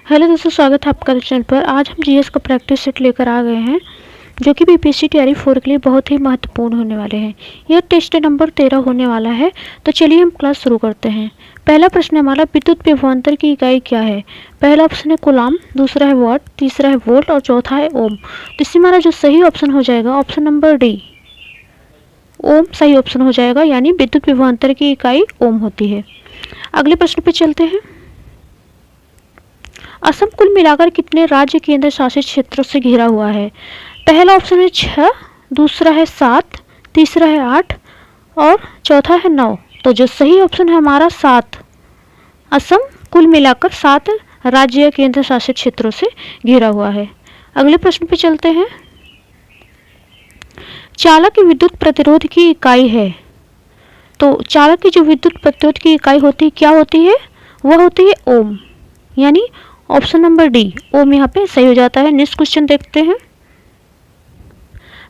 Hello दोस्तों, स्वागत है आपका चैनल पर। आज हम जीएस का प्रैक्टिस सेट लेकर आ गए हैं जो कि बीपीएससी तैयारी 4 के लिए बहुत ही महत्वपूर्ण होने वाले हैं। यह टेस्ट नंबर 13 होने वाला है। तो चलिए हम क्लास शुरू करते हैं। पहला प्रश्न हमारा, विद्युत विभवांतर की इकाई क्या है? पहला ऑप्शन है कूलाम, दूसरा है वाट, तीसरा है वोल्ट और चौथा है ओम। तो इसमें हमारा जो सही ऑप्शन हो जाएगा ऑप्शन नंबर डी, ओम सही ऑप्शन हो जाएगा, यानी विद्युत विभवांतर की इकाई ओम होती है। अगले प्रश्न पे चलते हैं। असम कुल मिलाकर कितने राज्य केंद्र शासित क्षेत्रों से घिरा हुआ है? पहला ऑप्शन है 6, दूसरा है 7, तीसरा है 8 और चौथा है 9। तो जो सही ऑप्शन है हमारा 7, असम कुल मिलाकर 7 राज्य या केंद्र शासित क्षेत्रों से घिरा हुआ है। अगले प्रश्न पे चलते हैं। चालक की विद्युत प्रतिरोध की इकाई है। तो चालक की जो विद्युत प्रतिरोध की इकाई होती है क्या होती है? वह होती है ओम, यानी ऑप्शन नंबर डी, ओम यहाँ पे सही हो जाता है। नेक्स्ट क्वेश्चन देखते हैं।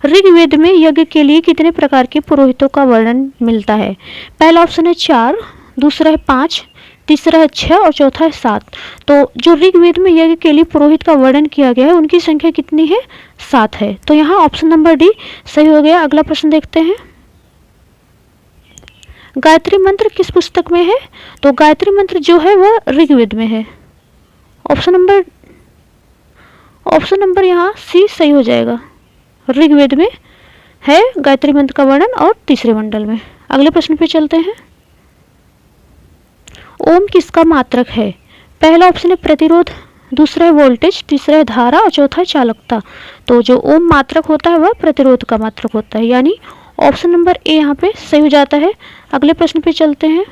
ऋग्वेद में यज्ञ के लिए कितने प्रकार के पुरोहितों का वर्णन मिलता है? पहला ऑप्शन है 4, दूसरा है 5, तीसरा है 6 और चौथा है 7। तो जो ऋग्वेद में यज्ञ के लिए पुरोहित का वर्णन किया गया है उनकी संख्या कितनी है? 7 है। तो यहाँ ऑप्शन नंबर डी सही हो गया। अगला प्रश्न देखते हैं। गायत्री मंत्र किस पुस्तक में है? तो गायत्री मंत्र जो है वह ऋग्वेद में है। ऑप्शन नंबर यहाँ सी सही हो जाएगा। ऋग्वेद में है गायत्री मंत्र का वर्णन और तीसरे मंडल में। अगले प्रश्न पे चलते हैं। ओम किसका मात्रक है? पहला ऑप्शन है प्रतिरोध, दूसरा है वोल्टेज, तीसरा है धारा और चौथा है चालकता। तो जो ओम मात्रक होता है वह प्रतिरोध का मात्रक होता है, यानी ऑप्शन नंबर ए यहाँ पे सही हो जाता है। अगले प्रश्न पे चलते हैं।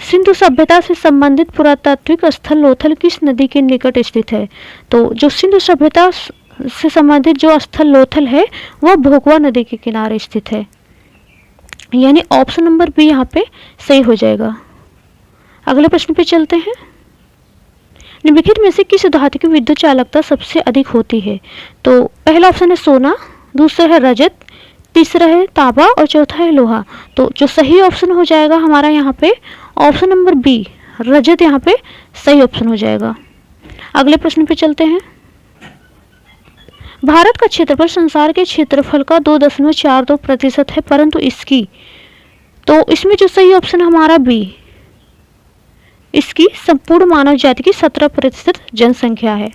सिंधु सभ्यता से संबंधित पुरातात्विक स्थल लोथल किस नदी के निकट स्थित है? तो जो सिंधु सभ्यता से संबंधित जो स्थल लोथल है वह भोगवा नदी के किनारे स्थित है, यानी ऑप्शन नंबर बी यहाँ पे सही हो जाएगा। अगले प्रश्न पे चलते हैं। निम्नलिखित में से किस धातु की विद्युत चालकता सबसे अधिक होती है? तो पहला ऑप्शन है सोना, दूसरा है रजत, तीसरा है तांबा और चौथा है लोहा। तो जो सही ऑप्शन हो जाएगा हमारा यहाँ पे ऑप्शन नंबर बी, रजत यहाँ पे सही ऑप्शन हो जाएगा। अगले प्रश्न पे चलते हैं। भारत का क्षेत्रफल संसार के क्षेत्रफल का 2.42% है, परंतु इसमें जो सही ऑप्शन हमारा बी, इसकी संपूर्ण मानव जाति की 17% जनसंख्या है।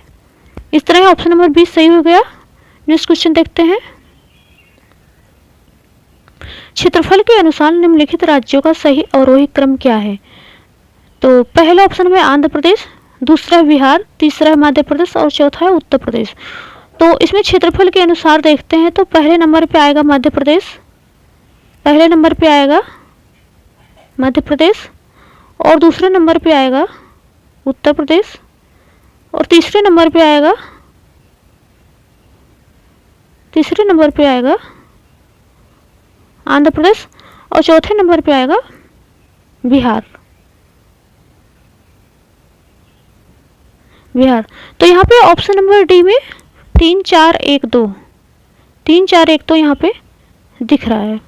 इस तरह ऑप्शन नंबर बी सही हो गया। नेक्स्ट क्वेश्चन देखते हैं। क्षेत्रफल के अनुसार निम्नलिखित राज्यों का सही अवरोही क्रम क्या है? तो पहला ऑप्शन में आंध्र प्रदेश, दूसरा है बिहार, तीसरा है मध्य प्रदेश और चौथा है उत्तर प्रदेश। तो इसमें क्षेत्रफल के अनुसार देखते हैं तो पहले नंबर पे आएगा मध्य प्रदेश, पहले नंबर पे आएगा मध्य प्रदेश और दूसरे नंबर पे आएगा उत्तर प्रदेश और तीसरे नंबर पे आएगा आंध्र प्रदेश और चौथे नंबर पे आएगा बिहार। तो यहाँ पे ऑप्शन नंबर डी में 3 4 1 2 यहाँ पे दिख रहा है।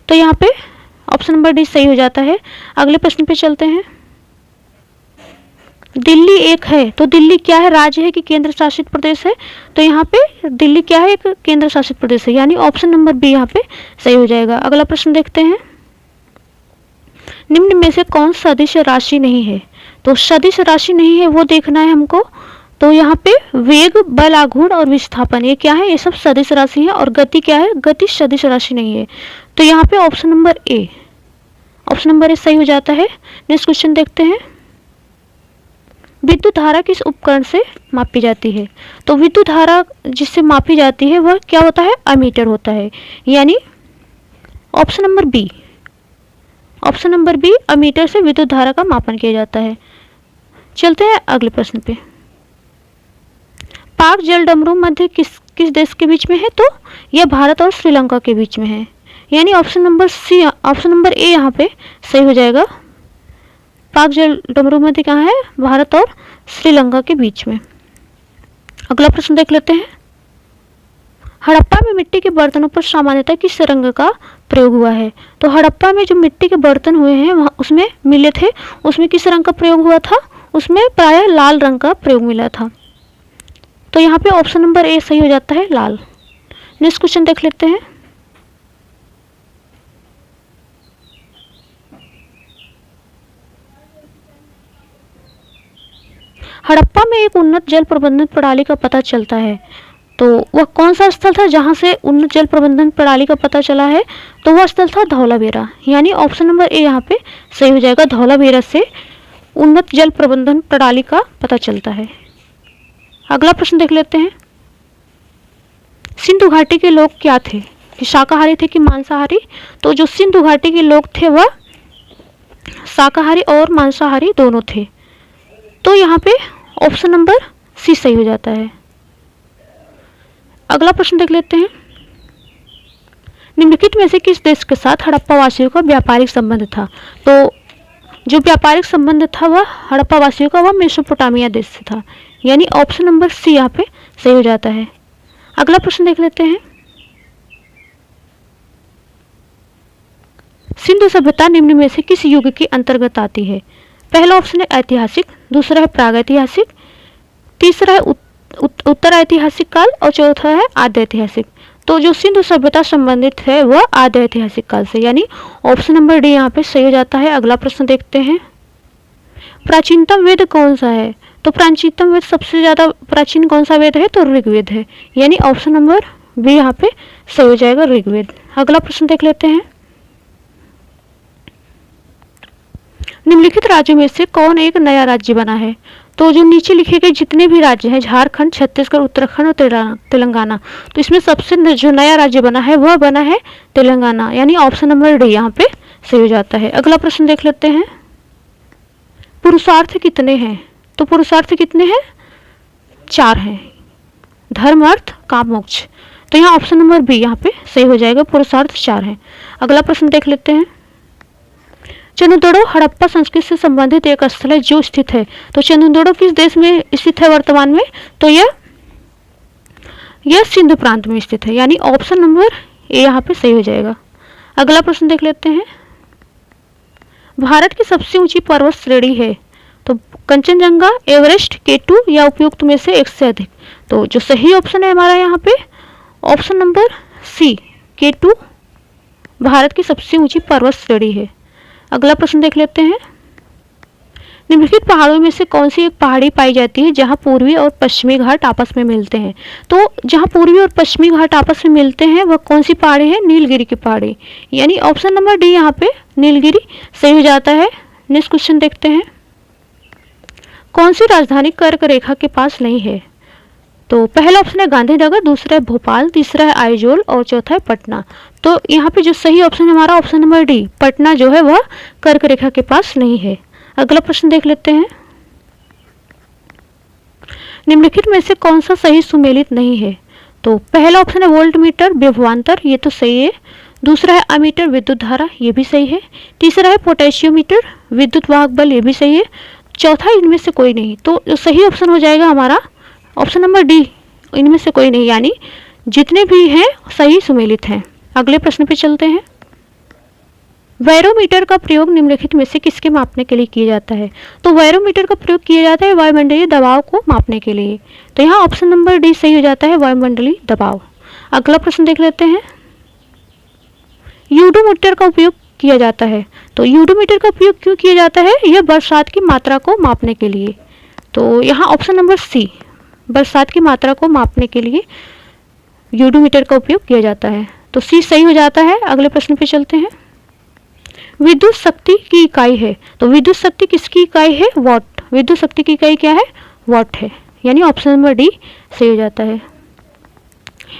तो यहाँ पे ऑप्शन नंबर डी सही हो जाता है। अगले प्रश्न पे चलते हैं। दिल्ली एक है, तो दिल्ली क्या है, राज्य है कि केंद्र शासित प्रदेश है? तो यहाँ पे दिल्ली क्या है, एक केंद्र शासित प्रदेश है, यानी ऑप्शन नंबर बी यहाँ पे सही हो जाएगा। अगला प्रश्न देखते हैं। निम्न में से कौन सदिश राशि नहीं है? तो सदिश राशि नहीं है वो देखना है हमको। तो यहाँ पे वेग, बल आघूर्ण और विस्थापन ये क्या है, ये सब सदिश राशि है। और गति क्या है, गति सदिश राशि नहीं है। तो यहाँ पे ऑप्शन नंबर ए सही हो जाता है। नेक्स्ट क्वेश्चन देखते हैं। विद्युत धारा किस उपकरण से मापी जाती है? तो विद्युत धारा जिससे मापी जाती है वह क्या होता है, अमीटर होता है, यानी ऑप्शन नंबर बी अमीटर से विद्युत धारा का मापन किया जाता है। चलते हैं अगले प्रश्न पे। पाक जल डमरू मध्य किस देश के बीच में है? तो यह भारत और श्रीलंका के बीच में है, यानी ऑप्शन नंबर ए यहाँ पे सही हो जाएगा। पाक जल डमरू मध्य कहाँ है, भारत और श्रीलंका के बीच में। अगला प्रश्न देख लेते हैं। हड़प्पा में मिट्टी के बर्तनों पर सामान्यतः किस रंग का प्रयोग हुआ है। तो हड़प्पा में जो मिट्टी के बर्तन हुए हैं वहाँ उसमें मिले थे, उसमें किस रंग का प्रयोग हुआ था? उसमें प्रायः लाल रंग का प्रयोग मिला था। तो यहाँ पे ऑप्शन नंबर ए सही हो जाता है, लाल। नेक्स्ट क्वेश्चन देख लेते हैं। हड़प्पा में एक उन्नत जल प्रबंधन प्रणाली का पता चलता है, तो वह कौन सा स्थल था जहां से उन्नत जल प्रबंधन प्रणाली का पता चला है? तो वह स्थल था धौलावीरा, यानी ऑप्शन नंबर ए यहाँ पे सही हो जाएगा। धौलावीरा से उन्नत जल प्रबंधन प्रणाली का पता चलता है। अगला प्रश्न देख लेते हैं। सिंधु घाटी के लोग क्या थे, कि शाकाहारी थे कि मांसाहारी? तो जो सिंधु घाटी के लोग थे वह शाकाहारी और मांसाहारी दोनों थे। तो यहाँ पे ऑप्शन नंबर सी सही हो जाता है। अगला प्रश्न देख लेते हैं। निम्नलिखित में से किस देश के साथ हड़प्पा वासियों का व्यापारिक संबंध था? तो जो व्यापारिक संबंध था वह हड़प्पा वासियों का वह मेसोपोटामिया देश से था, यानी ऑप्शन नंबर सी यहाँ पे सही हो जाता है। अगला प्रश्न देख लेते हैं। सिंधु सभ्यता निम्न में से किस युग के अंतर्गत आती है? पहला ऑप्शन है ऐतिहासिक, दूसरा है प्रागैतिहासिक, तीसरा है उत्तर ऐतिहासिक काल और चौथा है आद्य ऐतिहासिक। तो जो सिंधु सभ्यता संबंधित है वह आद्य ऐतिहासिक काल से, यानी ऑप्शन नंबर डी यहाँ पे सही हो जाता है। अगला प्रश्न देखते हैं। प्राचीनतम वेद कौन सा है? तो प्राचीनतम वेद सबसे ज़्यादा प्राचीन कौन सा वेद है? तो ऋग्वेद है, यानी ऑप्शन नंबर बी यहाँ पे सही हो जाएगा, ऋग्वेद। अगला प्रश्न देख लेते हैं। निम्नलिखित राज्यों में से कौन एक नया राज्य बना है? तो जो नीचे लिखे गए जितने भी राज्य हैं, झारखंड, छत्तीसगढ़, उत्तराखंड और तेलंगाना, तो इसमें सबसे जो नया राज्य बना है वह बना है तेलंगाना, यानी ऑप्शन नंबर डी यहाँ पे सही हो जाता है। अगला प्रश्न देख लेते हैं। पुरुषार्थ कितने हैं? तो पुरुषार्थ कितने हैं? 4 हैं, धर्म, अर्थ, काम, मोक्ष। तो यहाँ ऑप्शन नंबर बी यहाँ पे सही हो जाएगा, पुरुषार्थ 4 हैं। अगला प्रश्न देख लेते हैं। चंदनदोड़ो हड़प्पा संस्कृति से संबंधित एक स्थल है जो स्थित है। तो चंदनदोड़ो किस देश में स्थित है वर्तमान में? तो यह सिंधु प्रांत में स्थित है, यानी ऑप्शन नंबर ए यहाँ पे सही हो जाएगा। अगला प्रश्न देख लेते हैं। भारत की सबसे ऊंची पर्वत श्रेणी है? तो कंचनजंगा, एवरेस्ट, K2 या उपयुक्त में से एक से अधिक? तो जो सही ऑप्शन है हमारा यहाँ पे option number C, K2 Bharat की सबसे ऊंची पर्वत श्रेणी है। अगला प्रश्न देख लेते हैं। निम्नलिखित पहाड़ों में से कौन सी एक पहाड़ी पाई जाती है जहां पूर्वी और पश्चिमी घाट आपस में मिलते हैं? तो जहां पूर्वी और पश्चिमी घाट आपस में मिलते हैं वह कौन सी पहाड़ी है? नीलगिरी की पहाड़ी, यानी ऑप्शन नंबर डी यहाँ पे नीलगिरी सही हो जाता है। नेक्स्ट क्वेश्चन देखते हैं। कौन सी राजधानी कर्क रेखा के पास नहीं है? तो पहला ऑप्शन है गांधीनगर, दूसरा है भोपाल, तीसरा है आइजोल और चौथा है पटना। तो यहाँ पे जो सही ऑप्शन है हमारा ऑप्शन नंबर डी, पटना जो है वह कर्क रेखा के पास नहीं है। अगला प्रश्न देख लेते हैं। निम्नलिखित में से कौन सा सही सुमेलित नहीं है? तो पहला ऑप्शन है वोल्ट मीटर विभवांतर, ये तो सही है। दूसरा है अमीटर विद्युत धारा, ये भी सही है। तीसरा है पोटेशियोमीटर विद्युत वाहक बल, ये भी सही है। चौथा इनमें से कोई नहीं, तो जो सही ऑप्शन हो जाएगा हमारा ऑप्शन नंबर डी, इनमें से कोई नहीं, यानी जितने भी हैं सही सुमेलित हैं। अगले प्रश्न पे चलते हैं। बैरोमीटर का प्रयोग निम्नलिखित में से किसके मापने के लिए किया जाता है? तो बैरोमीटर का प्रयोग किया जाता है वायुमंडलीय दबाव को मापने के लिए। तो यहाँ ऑप्शन नंबर डी सही हो जाता है, वायुमंडलीय दबाव। अगला प्रश्न देख लेते हैं। यूडोमीटर का उपयोग किया जाता है। तो यूडोमीटर का उपयोग क्यों किया जाता है? यह बरसात की मात्रा को मापने के लिए। तो यहाँ ऑप्शन नंबर सी, बरसात की मात्रा को मापने के लिए यूडोमीटर का उपयोग किया जाता है। तो सी सही हो जाता है। अगले प्रश्न पे चलते हैं। विद्युत शक्ति की इकाई है। तो विद्युत शक्ति किसकी इकाई है? वॉट। विद्युत शक्ति की इकाई क्या है? वॉट है, यानी ऑप्शन नंबर डी सही हो जाता है।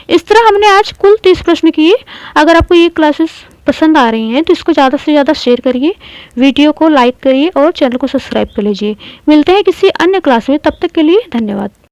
इस तरह हमने आज कुल 30 प्रश्न किए। अगर आपको ये क्लासेस पसंद आ रही हैं तो इसको ज़्यादा से ज़्यादा शेयर करिए, वीडियो को लाइक करिए और चैनल को सब्सक्राइब कर लीजिए। मिलते हैं किसी अन्य क्लास में, तब तक के लिए धन्यवाद।